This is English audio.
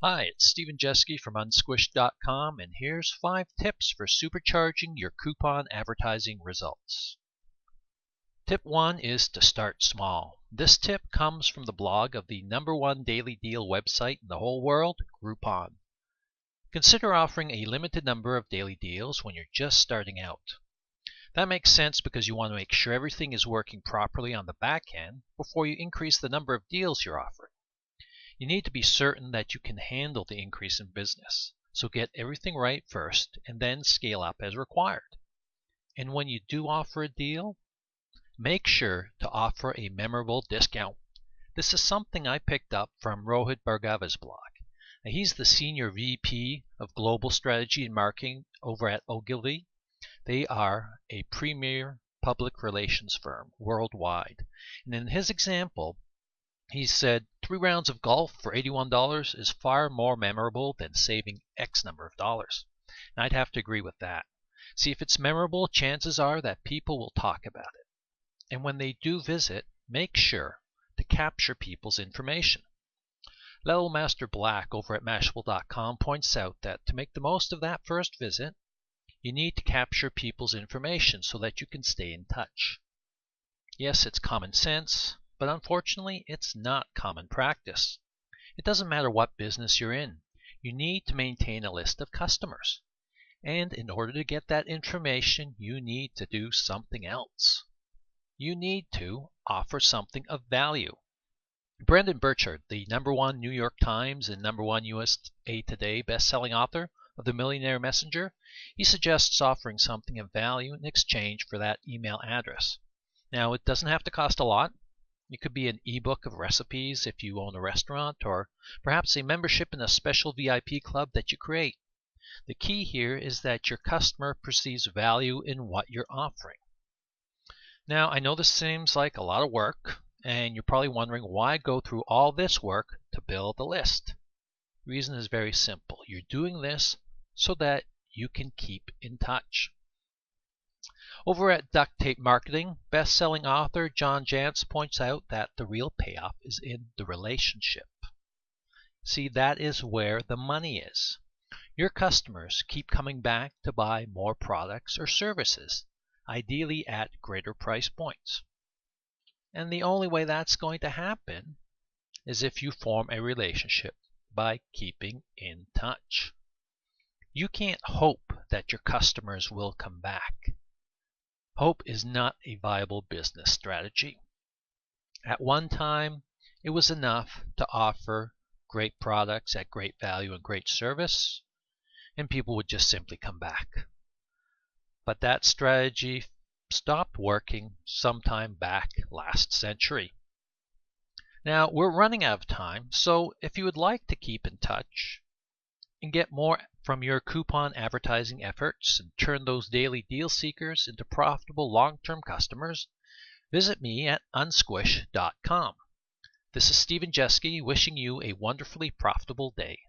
Hi, it's Stephen Jeske from unsquished.com, and here's 5 tips for supercharging your coupon advertising results. Tip 1 is to start small. This tip comes from the blog of the #1 daily deal website in the whole world, Groupon. Consider offering a limited number of daily deals when you're just starting out. That makes sense because you want to make sure everything is working properly on the back end before you increase the number of deals you're offering. You need to be certain that you can handle the increase in business, so get everything right first and then scale up as required. And when you do offer a deal, make sure to offer a memorable discount. This is something I picked up from Rohit Bhargava's blog. Now, he's the Senior VP of Global Strategy and Marketing over at Ogilvy. They are a premier public relations firm worldwide. And in his example, he said 3 rounds of golf for $81 is far more memorable than saving X number of dollars. And I'd have to agree with that. See, if it's memorable, chances are that people will talk about it. And when they do visit, make sure to capture people's information. Level Master Black over at Mashable.com points out that to make the most of that first visit, you need to capture people's information so that you can stay in touch. Yes, it's common sense, but unfortunately, it's not common practice. It doesn't matter what business you're in. You need to maintain a list of customers. And in order to get that information, you need to do something else. You need to offer something of value. Brendan Burchard, the #1 New York Times and #1 USA Today best-selling author of The Millionaire Messenger, he suggests offering something of value in exchange for that email address. Now, it doesn't have to cost a lot. It could be an ebook of recipes if you own a restaurant, or perhaps a membership in a special VIP club that you create. The key here is that your customer perceives value in what you're offering. Now, I know this seems like a lot of work, and you're probably wondering why go through all this work to build a list. The reason is very simple. You're doing this so that you can keep in touch. Over at Duct Tape Marketing, best-selling author John Jantz points out that the real payoff is in the relationship. See, that is where the money is. Your customers keep coming back to buy more products or services, ideally at greater price points. And the only way that's going to happen is if you form a relationship by keeping in touch. You can't hope that your customers will come back. Hope is not a viable business strategy. At one time, it was enough to offer great products at great value and great service, and people would just simply come back. But that strategy stopped working sometime back last century. Now, we're running out of time, so if you would like to keep in touch and get more from your coupon advertising efforts and turn those daily deal seekers into profitable long-term customers, visit me at unsquish.com. This is Stephen Jeske wishing you a wonderfully profitable day.